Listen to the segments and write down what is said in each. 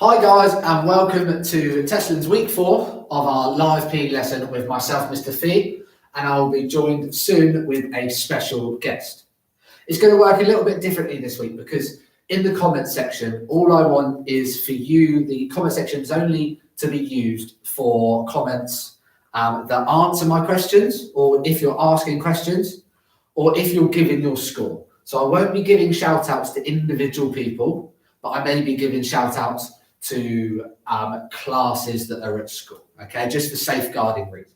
Hi guys, and welcome to Teslin's week 4 of our live PE lesson with myself, Mr. Fee, and I will be joined soon with a special guest. It's going to work a little bit differently this week because in the comment section, all I want is for you, the comment section is only to be used for comments that answer my questions, or if you're asking questions, or if you're giving your score. So I won't be giving shout outs to individual people, but I may be giving shout outs to classes that are at school, okay, just for safeguarding reasons.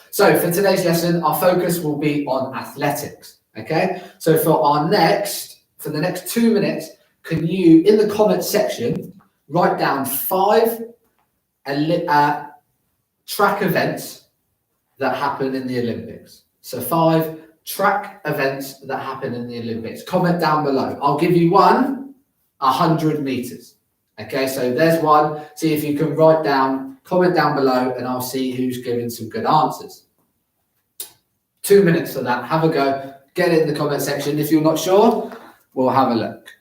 So for today's lesson, our focus will be on athletics, okay? So for the next 2 minutes, can you, in the comment section, write down 5 track events that happen in the Olympics. So 5 track events that happen in the Olympics. Comment down below. I'll give you one, 100 meters. Okay, so there's one. See if you can write down, comment down below, and I'll see who's giving some good answers. 2 minutes for that. Have a go. Get it in the comment section. If you're not sure, we'll have a look.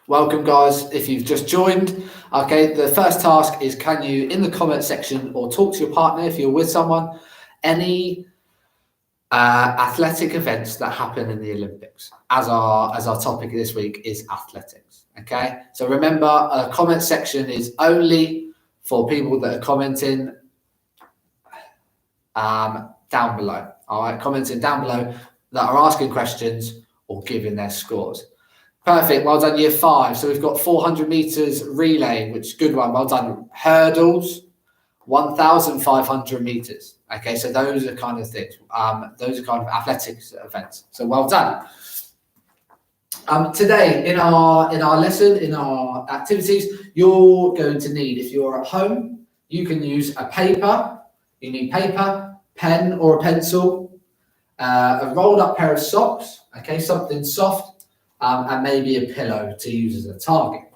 Welcome, guys. If you've just joined, okay, the first task is, can you, in the comment section, or talk to your partner if you're with someone, any athletic events that happen in the Olympics, as our topic this week is athletics. Okay, so remember, a comment section is only for people that are commenting down below. All right, commenting down below that are asking questions or giving their scores. Perfect. Well done, year 5. So we've got 400 meters relay, which is a good one. Well done. Hurdles, 1,500 meters. Okay, so those are kind of things. Those are kind of athletics events. So well done. Today in our lesson, in our activities, you're going to need, if you're at home, you can use a paper. You need paper, pen or a pencil, a rolled up pair of socks. Okay, something soft, and maybe a pillow to use as a target.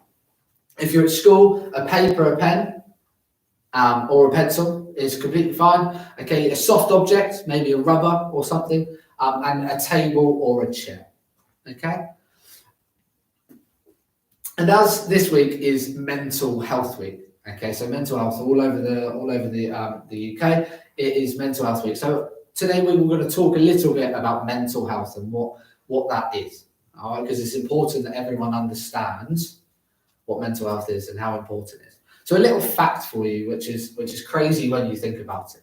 If you're at school, a paper, a pen, or a pencil is completely fine. Okay, a soft object, maybe a rubber or something, and a table or a chair. Okay. And as this week is Mental Health Week, okay, so mental health all over the UK, it is Mental Health Week. So today we're going to talk a little bit about mental health and what that is. All right, because it's important that everyone understands what mental health is and how important it is. So a little fact for you, which is crazy when you think about it.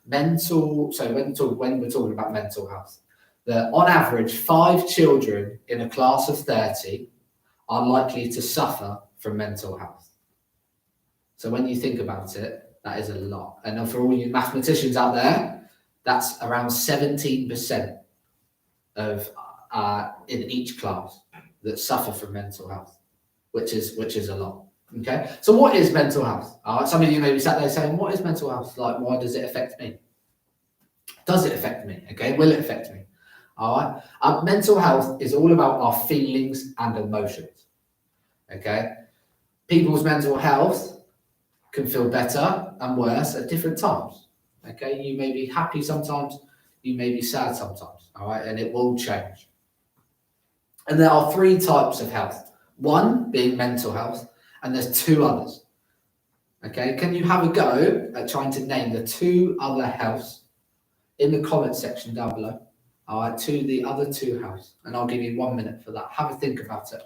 When we're talking about mental health, that on average 5 children in a class of 30 are likely to suffer from mental health. So when you think about it, that is a lot. And for all you mathematicians out there, that's around 17% of in each class that suffer from mental health, which is a lot. Okay, so what is mental health? Some of you may be sat there saying, what is mental health? Like, why does it affect me? Does it affect me? Okay, will it affect me? All right. Mental health is all about our feelings and emotions. Okay, people's mental health can feel better and worse at different times. Okay, you may be happy sometimes, you may be sad sometimes. All right, and it will change. And there are 3 types of health. One being mental health, and there's 2 others. Okay, can you have a go at trying to name the 2 other healths in the comment section down below? All right, to the other 2 healths, and I'll give you 1 minute for that. Have a think about it.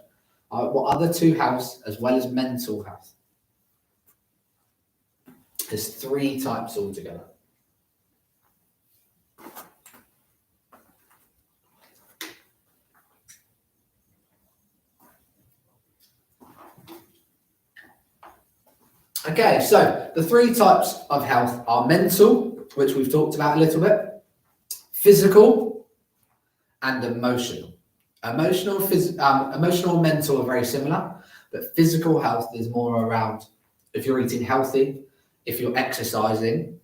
All right, what other 2 healths as well as mental health? There's 3 types altogether. Okay, so the 3 types of health are mental, which we've talked about a little bit, physical, and emotional. Emotional and mental are very similar, but physical health is more around if you're eating healthy, if you're exercising,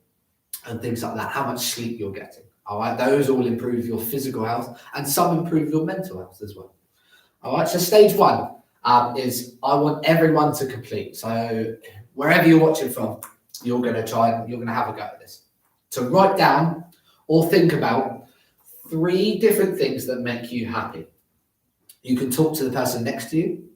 and things like that, how much sleep you're getting. All right, those all improve your physical health, and some improve your mental health as well. All right, so stage 1 is I want everyone to complete. So wherever you're watching from, you're going to have a go at this. To write down or think about 3 different things that make you happy. You can talk to the person next to you.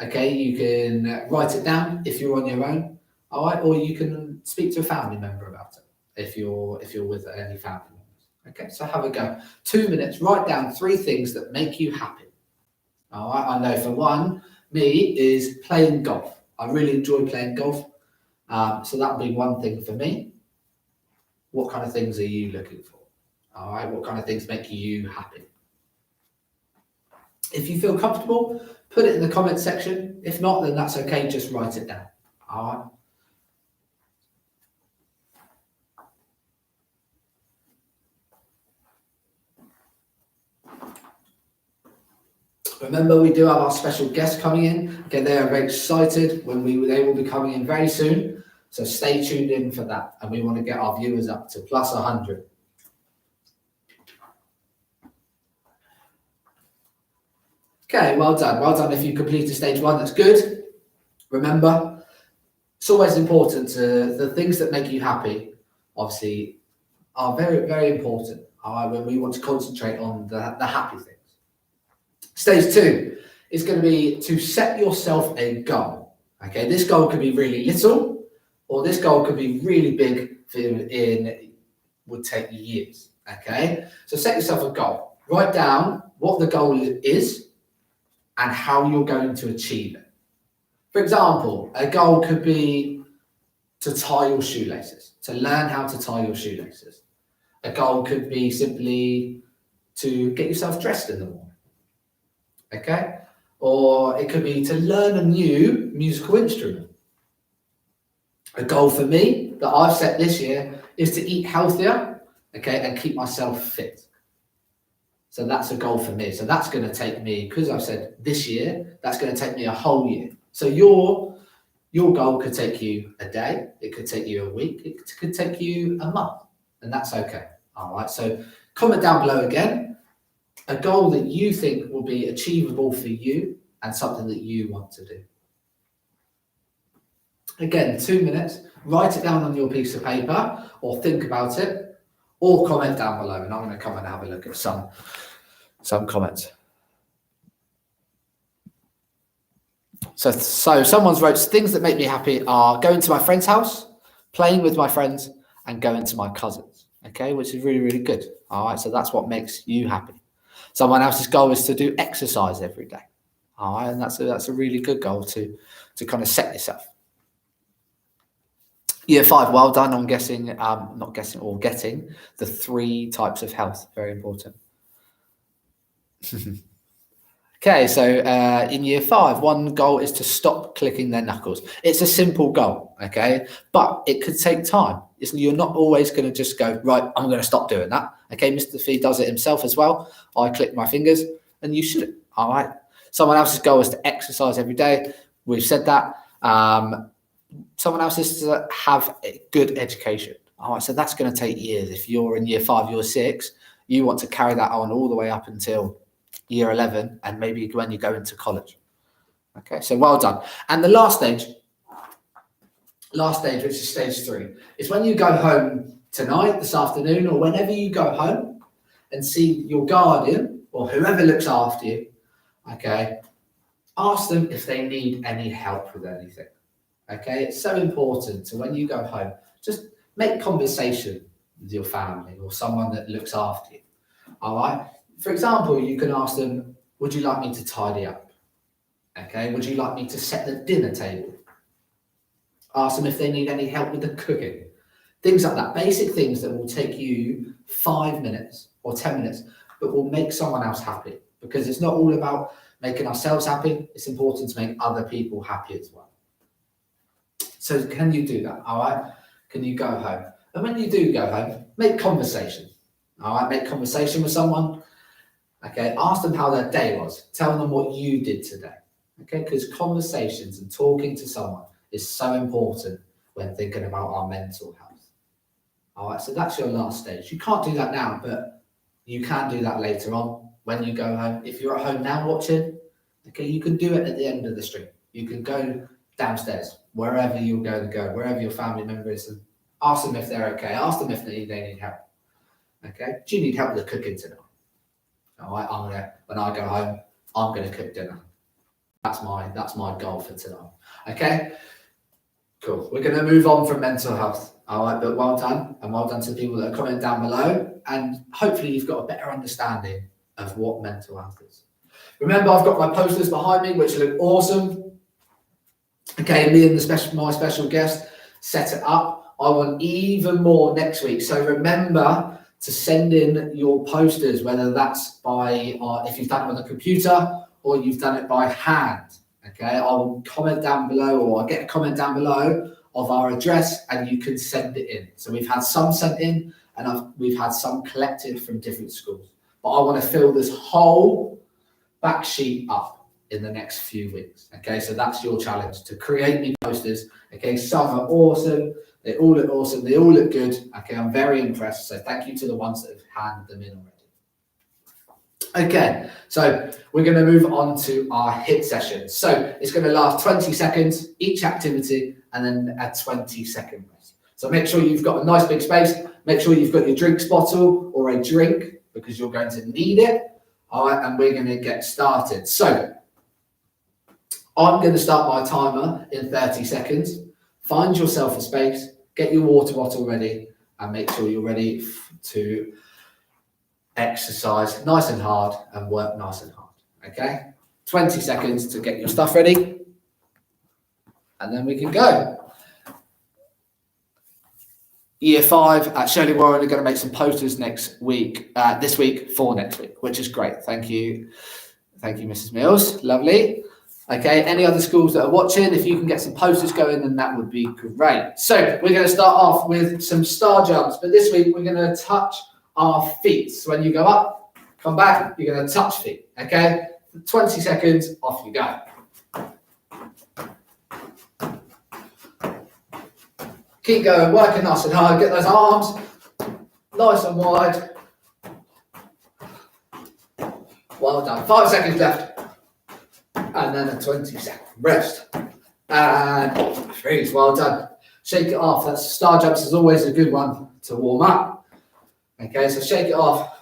Okay, you can write it down if you're on your own. All right, or you can speak to a family member about it if you're with any family members. Okay, so have a go. 2 minutes, write down 3 things that make you happy. All right, I know for one, me is playing golf. I really enjoy playing golf. So that would be one thing for me. What kind of things are you looking for? All right, what kind of things make you happy? If you feel comfortable, put it in the comment section. If not, then that's okay, just write it down. All right. Remember, we do have our special guests coming in. Okay, they are very excited they will be coming in very soon. So stay tuned in for that. And we want to get our viewers up to plus 100. Okay, well done. Well done if you completed stage 1. That's good. Remember, it's always important the things that make you happy, obviously, are very, very important. When we want to concentrate on the happy things. Stage 2 is going to be to set yourself a goal. Okay, this goal could be really little, or this goal could be really big. Would take years. Okay, so set yourself a goal. Write down what the goal is and how you're going to achieve it. For example, a goal could be to tie your shoelaces, to learn how to tie your shoelaces. A goal could be simply to get yourself dressed in the morning. Okay, or it could be to learn a new musical instrument. A goal for me that I've set this year is to eat healthier, okay, and keep myself fit. So that's a goal for me. So that's going to take me, because I've said this year, that's going to take me a whole year. So your goal could take you a day, it could take you a week, it could take you a month, and that's okay. All right, so comment down below again a goal that you think will be achievable for you and something that you want to do. Again, 2 minutes, write it down on your piece of paper or think about it, or comment down below, and I'm going to come and have a look at some comments. So someone's wrote, things that make me happy are going to my friend's house, playing with my friends, and going to my cousins. Okay, which is really, really good. All right, so that's what makes you happy. Someone else's goal is to do exercise every day. All right, and that's a really good goal to kind of set yourself. Year 5, well done on getting the 3 types of health. Very important. Okay, so in year 5, one goal is to stop clicking their knuckles. It's a simple goal, okay, but it could take time. You're not always going to just go, right, I'm going to stop doing that. Okay, Mr. Fee does it himself as well. I click my fingers, and you shouldn't. All right. Someone else's goal is to exercise every day. We've said that. Someone else is to have a good education. All right, so that's going to take years. If you're in year 5, year 6, you want to carry that on all the way up until year 11, and maybe when you go into college. Okay, so well done. And the last stage, which is stage 3, is when you go home tonight, this afternoon, or whenever you go home and see your guardian or whoever looks after you, okay, ask them if they need any help with anything. Okay, it's so important. So when you go home, just make conversation with your family or someone that looks after you. All right. For example, you can ask them, would you like me to tidy up? Okay, would you like me to set the dinner table? Ask them if they need any help with the cooking. Things like that, basic things that will take you 5 minutes or 10 minutes, but will make someone else happy. Because it's not all about making ourselves happy, it's important to make other people happy as well. So can you do that, all right? Can you go home? And when you do go home, make conversation, all right? Make conversation with someone. Okay, ask them how their day was. Tell them what you did today. Okay, because conversations and talking to someone is so important when thinking about our mental health. All right, so that's your last stage. You can't do that now, but you can do that later on when you go home. If you're at home now watching, okay, you can do it at the end of the stream. You can go downstairs, wherever you're going to go, wherever your family member is, and ask them if they're okay. Ask them if they need help. Okay. Do you need help with the cooking tonight? All right. When I go home, I'm gonna cook dinner. That's my goal for tonight. Okay. Cool. We're gonna move on from mental health. All right. But well done, and well done to the people that are commenting down below. And hopefully you've got a better understanding of what mental health is. Remember, I've got my posters behind me, which look awesome. Okay, me and my special guest set it up. I want even more next week. So remember to send in your posters, whether that's by, if you've done it on the computer or you've done it by hand. Okay, I will comment down below, or I'll get a comment down below of our address, and you can send it in. So we've had some sent in, and we've had some collected from different schools. But I want to fill this whole back sheet up in the next few weeks. Okay, so that's your challenge, to create me posters. Okay, some are awesome. They all look awesome. They all look good. Okay, I'm very impressed. So thank you to the ones that have handed them in already. Okay, so we're going to move on to our HIT session. So it's going to last 20 seconds, each activity, and then a 20-second rest. So make sure you've got a nice big space. Make sure you've got your drinks bottle or a drink, because you're going to need it. All right, and we're going to get started. So I'm going to start my timer in 30 seconds. Find yourself a space, get your water bottle ready, and make sure you're ready to exercise nice and hard and work nice and hard. Okay, 20 seconds to get your stuff ready, and then we can go. Year 5 at Shirley Warren are going to make some posters this week for next week, which is great. Thank you, Mrs. Mills. Lovely. Okay, any other schools that are watching, if you can get some posters going, then that would be great. So we're going to start off with some star jumps, but this week we're going to touch our feet. So when you go up, come back, you're going to touch feet. Okay, 20 seconds, off you go. Keep going, working nice and hard. Get those arms nice and wide. Well done. 5 seconds left. And then a 20-second rest. And freeze. Well done. Shake it off. That's star jumps is always a good one to warm up. Okay, so shake it off.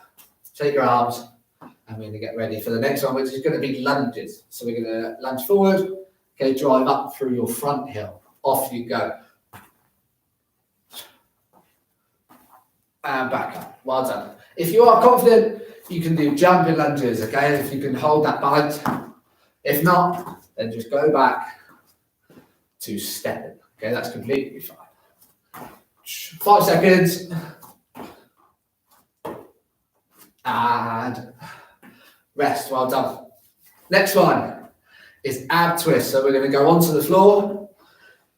Shake your arms. And we're going to get ready for the next one, which is going to be lunges. So we're going to lunge forward. Okay, drive up through your front heel. Off you go. And back up. Well done. If you are confident, you can do jumping lunges, okay? If you can hold that balance. If not, then just go back to stepping. Okay, that's completely fine. 5 seconds. And rest. Well done. Next one is ab twist. So we're going to go onto the floor,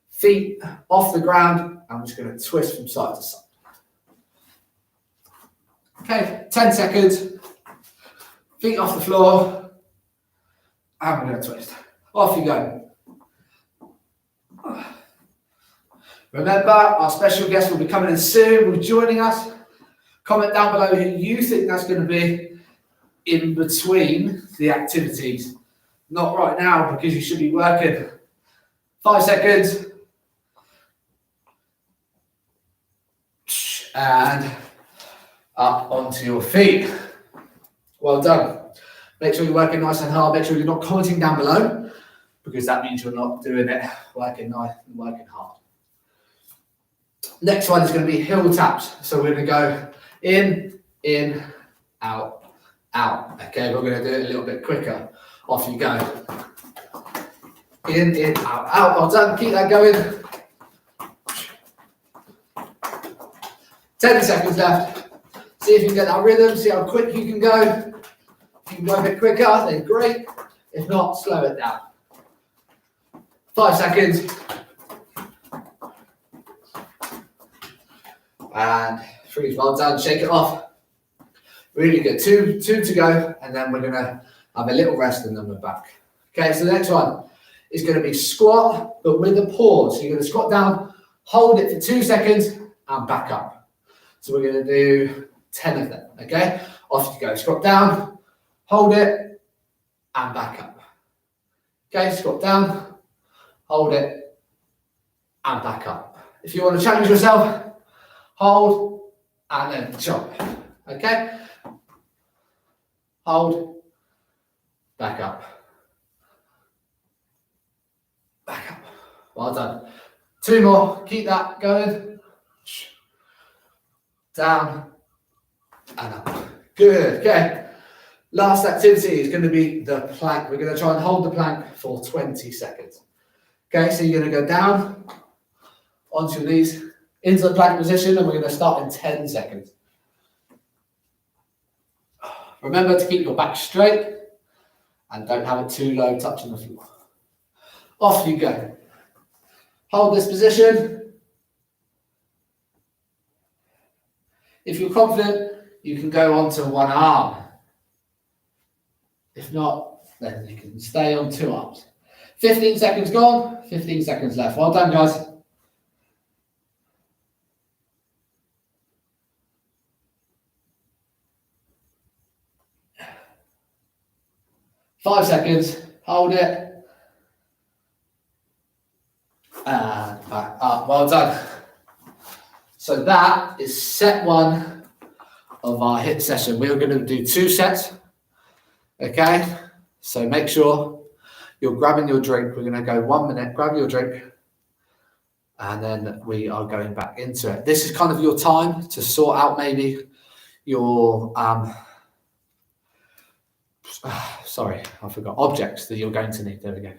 feet off the ground. I'm just going to twist from side to side. Okay, 10 seconds. Feet off the floor. And we're going to twist. Off you go. Remember, our special guest will be coming in soon. Will be joining us. Comment down below who you think that's going to be in between the activities. Not right now, because you should be working. 5 seconds. And up onto your feet. Well done. Make sure you're working nice and hard. Make sure you're not commenting down below, because that means you're not doing it working nice and working hard. Next one is going to be heel taps. So we're going to go in, out, out. Okay, we're going to do it a little bit quicker. Off you go. In, out, out. Well done. Keep that going. 10 seconds left. See if you can get that rhythm. See how quick you can go. If you can go a bit quicker, then great. If not, slow it down. 5 seconds. And freeze. Well done. Shake it off. Really good. Two to go. And then we're going to have a little rest and then we're back. Okay, so the next one is going to be squat, but with a pause. So you're going to squat down, hold it for 2 seconds, and back up. So we're going to do 10 of them. Okay, off you go. Squat down, hold it, and back up. Okay, squat down, hold it, and back up. If you want to challenge yourself, hold, and then jump. Okay? Hold, back up. Back up. Well done. 2 more. Keep that going. Down and up. Good. Okay. Last activity is going to be the plank. We're going to try and hold the plank for 20 seconds. Okay, so you're going to go down onto your knees into the plank position, and we're going to start in 10 seconds. Remember to keep your back straight and don't have it too low touching the floor. Off you go. Hold this position. If you're confident, you can go onto one arm. If not, then you can stay on 2 arms. 15 seconds gone, 15 seconds left. Well done, guys. Five seconds, hold it. And back up, well done. So that is set 1 of our HIIT session. We're going to do 2 sets, okay? So make sure you're grabbing your drink. We're going to go 1 minute, grab your drink, and then we are going back into it. This is kind of your time to sort out maybe your, sorry, I forgot, objects that you're going to need. There we go.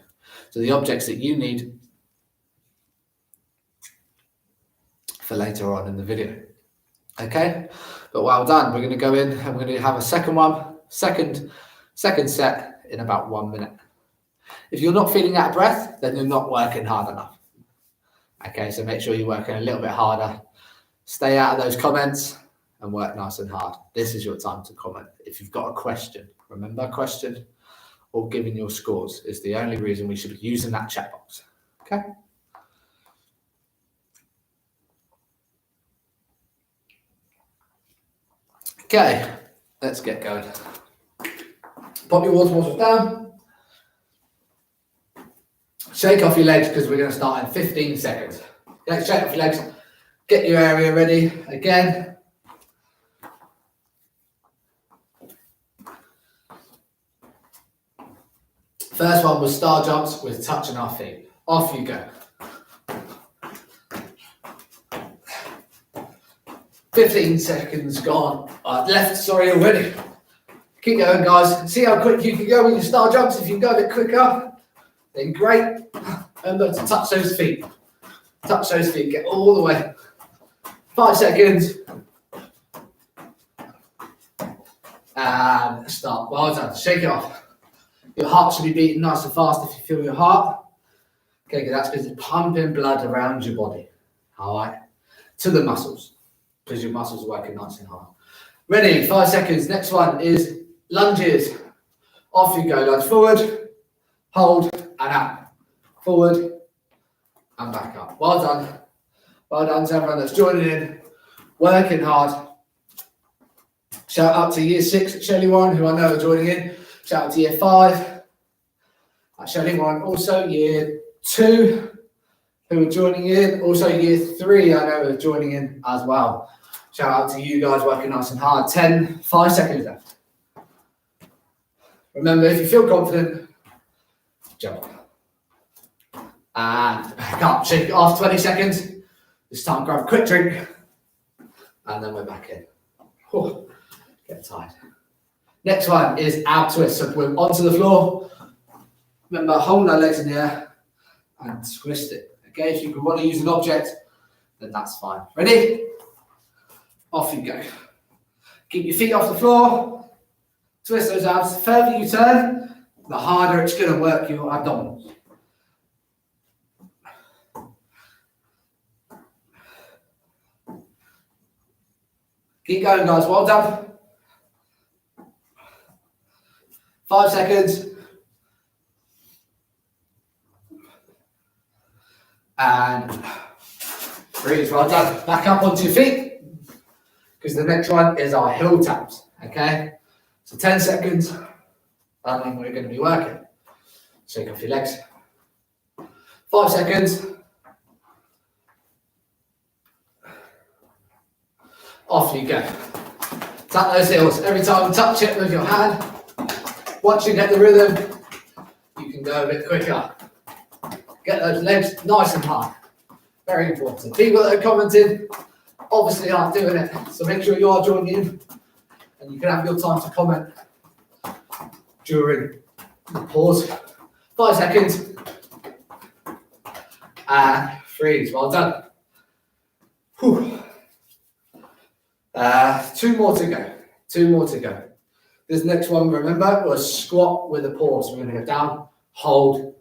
So the objects that you need for later on in the video. Okay, but well done. We're going to go in and we're going to have a second set in about 1 minute. If you're not feeling out of breath, then you're not working hard enough. Okay, so make sure you're working a little bit harder. Stay out of those comments and work nice and hard. This is your time to comment. If you've got a question, remember, question or giving your scores is the only reason we should be using that chat box. Okay. Okay, let's get going. Pop your water bottles down. Shake off your legs because we're going to start in 15 seconds. Okay, shake off your legs. Get your area ready again. First one was star jumps with touching our feet. Off you go. 15 seconds gone. Left, sorry, already. Keep going, guys. See how quick you can go with your star jumps. If you can go a bit quicker, then great. Remember to touch those feet. Touch those feet. Get all the way. 5 seconds. And start. Well done. Shake it off. Your heart should be beating nice and fast if you feel your heart. Okay, that's because it's pumping blood around your body. All right. To the muscles. Because your muscles are working nice and hard. Ready, 5 seconds. Next one is lunges. Off you go. Lunge forward, hold, and up. Forward, and back up. Well done. Well done to everyone that's joining in, working hard. Shout out to year 6 at Shelley Warren, who I know are joining in. Shout out to year 5 at Shelley Warren. Also year 2. Who are joining in. Also year 3, I know, are joining in as well. Shout out to you guys working nice and hard. 5 seconds left. Remember, if you feel confident, jump. And back up, shake it off, 20 seconds. This time grab a quick drink. And then we're back in. Oh, get tired. Next one is ab twist. So we're onto the floor. Remember, hold our legs in the air and twist it. Okay, if you want to use an object, then that's fine. Ready? Off you go. Keep your feet off the floor. Twist those abs. The further you turn, the harder it's going to work your abdominals. Keep going, guys. Well done. 5 seconds. And breathe, well done. Back up onto your feet, because the next one is our heel taps, okay? So 10 seconds, and then we're going to be working. Shake off your legs. 5 seconds. Off you go. Tap those heels. Every time you touch it with your hand, once you get the rhythm, you can go a bit quicker. Get those legs nice and high. Very important. People that are commenting obviously aren't doing it, so make sure you are joining in and you can have your time to comment during the pause. 5 seconds. And freeze. Well done. Whew. 2 more to go. 2 more to go. This next one, remember, was squat with a pause. We're going to go down, hold,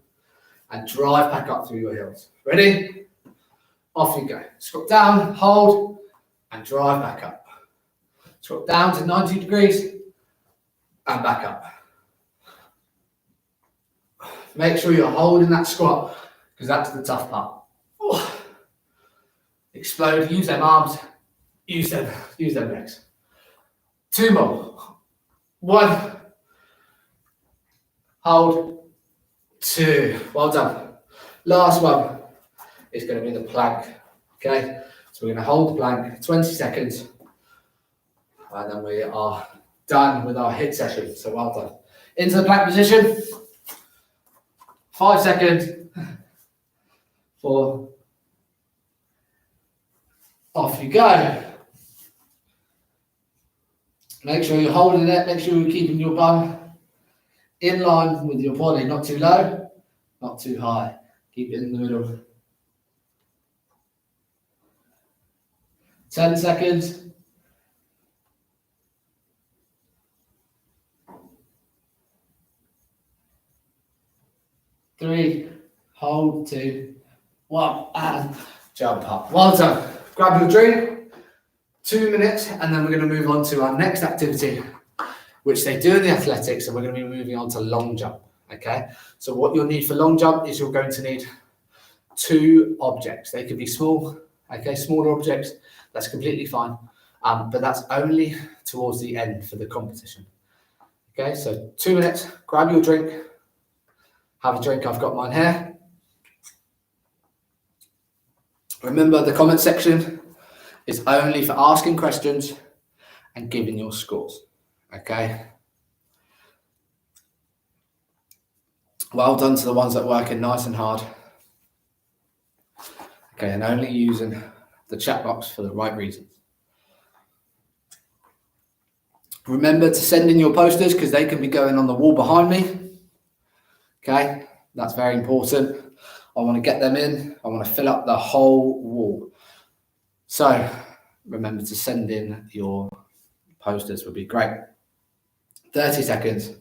and drive back up through your heels. Ready? Off you go. Squat down, hold, and drive back up. Squat down to 90 degrees, and back up. Make sure you're holding that squat, because that's the tough part. Explode, use them arms, use them legs. 2 more. 1, hold, 2. Well done. Last one is going to be the plank. Okay, so we're going to hold the plank 20 seconds, and then we are done with our HIIT session. So well done. Into the plank position. 5 seconds. 4. Off you go. Make sure you're holding it. Make sure you're keeping your bum in line with your body. Not too low, not too high. Keep it in the middle. 10 seconds. 3, hold, 2, 1, and jump up. Well done. Grab your drink, 2 minutes, and then we're going to move on to our next activity, which they do in the athletics, and we're going to be moving on to long jump. Okay, so what you'll need for long jump is you're going to need 2 objects. They could be small, okay, smaller objects. That's completely fine, but that's only towards the end for the competition. Okay, so 2 minutes. Grab your drink. Have a drink. I've got mine here. Remember, the comment section is only for asking questions and giving your scores. Okay. Well done to the ones that are working nice and hard. Okay, and only using the chat box for the right reasons. Remember to send in your posters because they can be going on the wall behind me. Okay, that's very important. I want to get them in. I want to fill up the whole wall. So remember to send in your posters would be great. 30 seconds.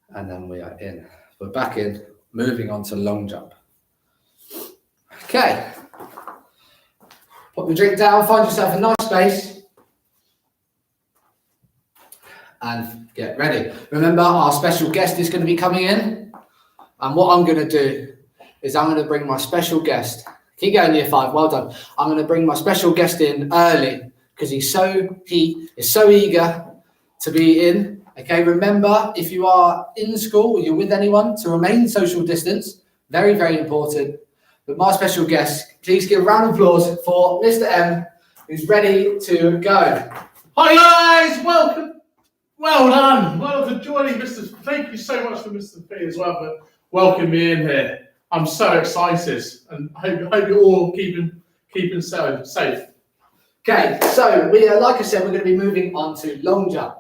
And then we are in. We're back in, moving on to long jump. Okay. Put your drink down, find yourself a nice space. And get ready. Remember, our special guest is going to be coming in. And what I'm going to do is I'm going to bring my special guest. Keep going, year 5. Well done. I'm going to bring my special guest in early because he is so eager to be in. Okay, remember, if you are in school or you're with anyone, to remain social distance. Very, very important. But my special guest, please give a round of applause for Mr. M, who's ready to go. Hi guys, welcome. Well done. Well for joining Mr. Thank you so much for Mr. P as well for welcoming me in here. I'm so excited and hope you're all keeping so safe. Okay, so we are, like I said, we're going to be moving on to long jump.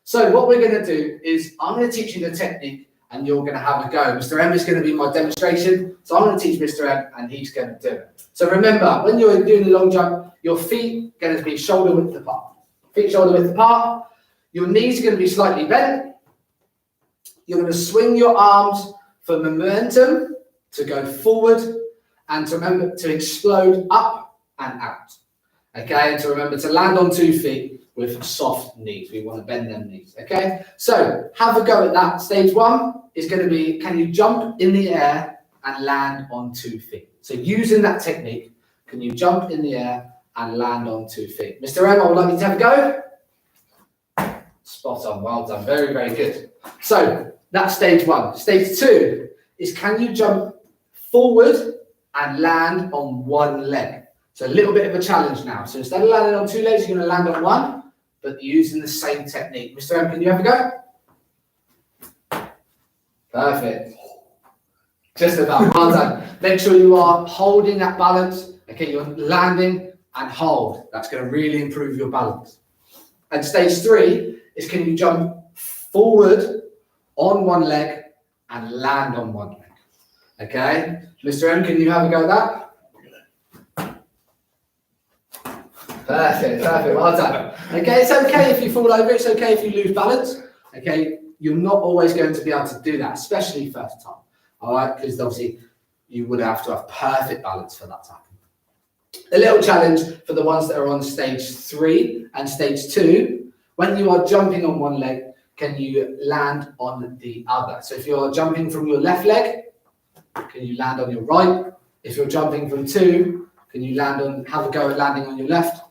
So what we're going to do is I'm going to teach you the technique and you're going to have a go. Mr. M is going to be my demonstration. So I'm going to teach Mr. M and he's going to do it. So remember, when you're doing the long jump, your feet are going to be shoulder width apart. Feet shoulder width apart. Your knees are going to be slightly bent. You're going to swing your arms for momentum to go forward and to remember to explode up and out. Okay, and to remember to land on 2 feet with soft knees. We want to bend them knees. Okay, so have a go at that. Stage 1 is going to be, can you jump in the air and land on 2 feet? So using that technique, can you jump in the air and land on 2 feet? Mr. M, I would like you to have a go. Spot on, well done, very, very good. So that's stage 1. Stage 2 is, can you jump forward and land on 1 leg? So a little bit of a challenge now. So instead of landing on 2 legs, you're going to land on 1. but using the same technique. Mr. M, can you have a go? Perfect. Just about. Well done. Make sure you are holding that balance. Okay, you're landing and hold. That's going to really improve your balance. And stage 3 is, can you jump forward on one leg and land on one leg? Okay, Mr. M, can you have a go at that? Perfect, well done. Okay, it's okay if you fall over, it's okay if you lose balance. Okay, you're not always going to be able to do that, especially first time. All right, because obviously you would have to have perfect balance for that to happen. A little challenge for the ones that are on stage 3 and stage 2, when you are jumping on one leg, can you land on the other? So if you're jumping from your left leg, can you land on your right? If you're jumping from 2, can you have a go at landing on your left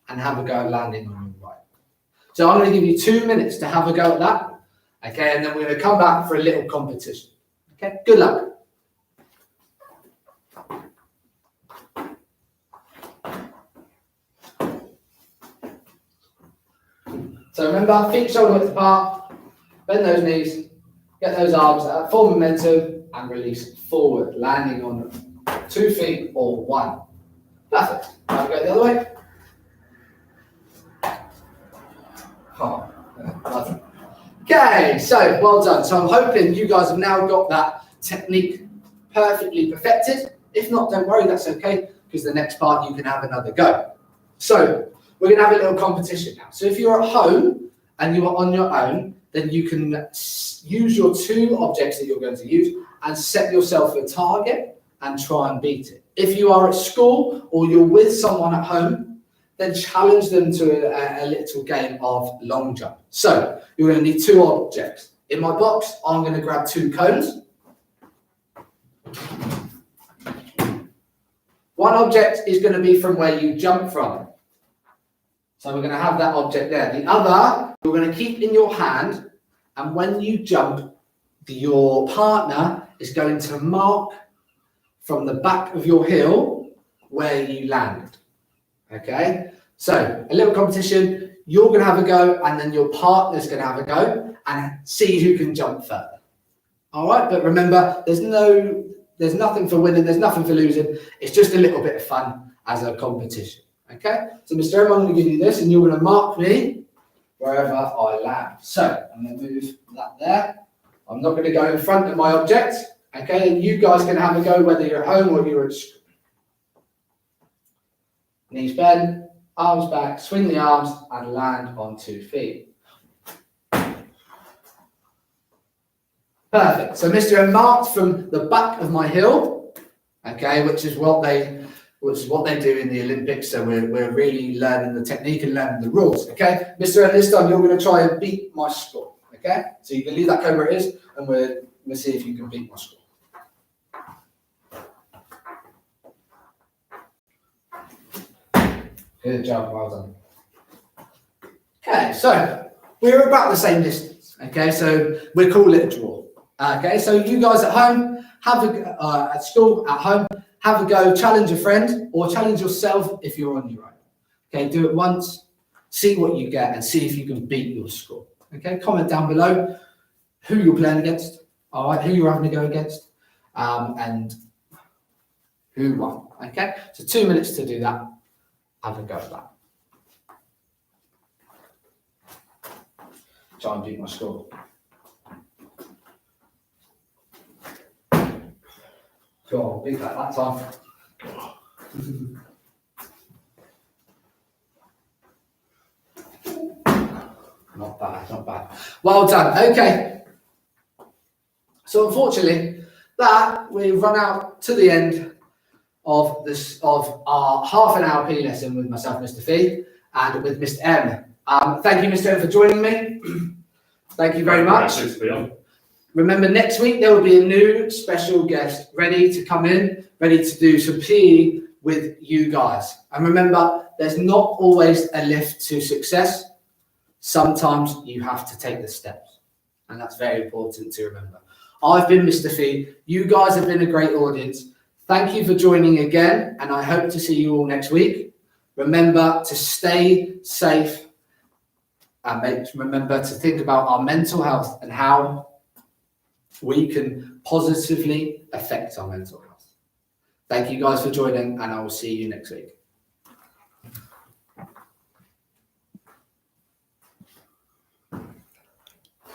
and have a go at landing on your right? So I'm going to give you 2 minutes to have a go at that. Okay, and then we're going to come back for a little competition. Okay, good luck. So remember, feet shoulder width apart, bend those knees, get those arms out, form momentum, and release forward, landing on 2 feet or 1. Perfect. Now we go the other way. Oh, well done. Okay, so well done. So I'm hoping you guys have now got that technique perfectly perfected. If not, don't worry, that's okay, because the next part you can have another go. So we're going to have a little competition now. So if you're at home and you are on your own, then you can use your 2 objects that you're going to use and set yourself a target and try and beat it. If you are at school or you're with someone at home, then challenge them to a little game of long jump. So you're going to need 2 objects. In my box, I'm going to grab 2 cones. One object is going to be from where you jump from. So we're going to have that object there. The other, you're going to keep in your hand, and when you jump, your partner is going to mark from the back of your heel where you landed. Okay? So a little competition. You're going to have a go, and then your partner's going to have a go, and see who can jump further. All right? But remember, there's nothing for winning, there's nothing for losing. It's just a little bit of fun as a competition. Okay, so Mr. M, I'm going to give you this, and you're going to mark me wherever I land. So I'm going to move that there. I'm not going to go in front of my object. Okay, and you guys can have a go whether you're at home or you're at school. Knees bend, arms back, swing the arms, and land on 2 feet. Perfect. So Mr. M marked from the back of my heel. Okay, which is what they do in the Olympics. So we're really learning the technique and learning the rules. Okay, Mr. M, this time you're going to try and beat my score. Okay, so you can leave that cone where it is, and we'll see if you can beat my score. Good job, well done. Okay, so we're about the same distance. Okay, so we call it a draw. Okay, so you guys at home, at school, at home, have a go, challenge a friend, or challenge yourself if you're on your own. Okay, do it once, see what you get, and see if you can beat your score. Okay, comment down below who you're playing against, all right, who you're having to go against, and who won. Okay, so 2 minutes to do that. Have a go at that. Try and beat my score. Go on, beat that time. Not bad, not bad. Well done. Okay. So unfortunately, we've run out to the end of our half an hour P lesson with myself, Mr. Fee, and with Mr. M. Thank you, Mr. M, for joining me. Thank you very much. Remember, next week there will be a new special guest ready to come in, ready to do some PE with you guys. And remember, there's not always a lift to success. Sometimes you have to take the steps. And that's very important to remember. I've been Mr. Fee. You guys have been a great audience. Thank you for joining again, and I hope to see you all next week. Remember to stay safe remember to think about our mental health and how we can positively affect our mental health. Thank you guys for joining, and I will see you next week.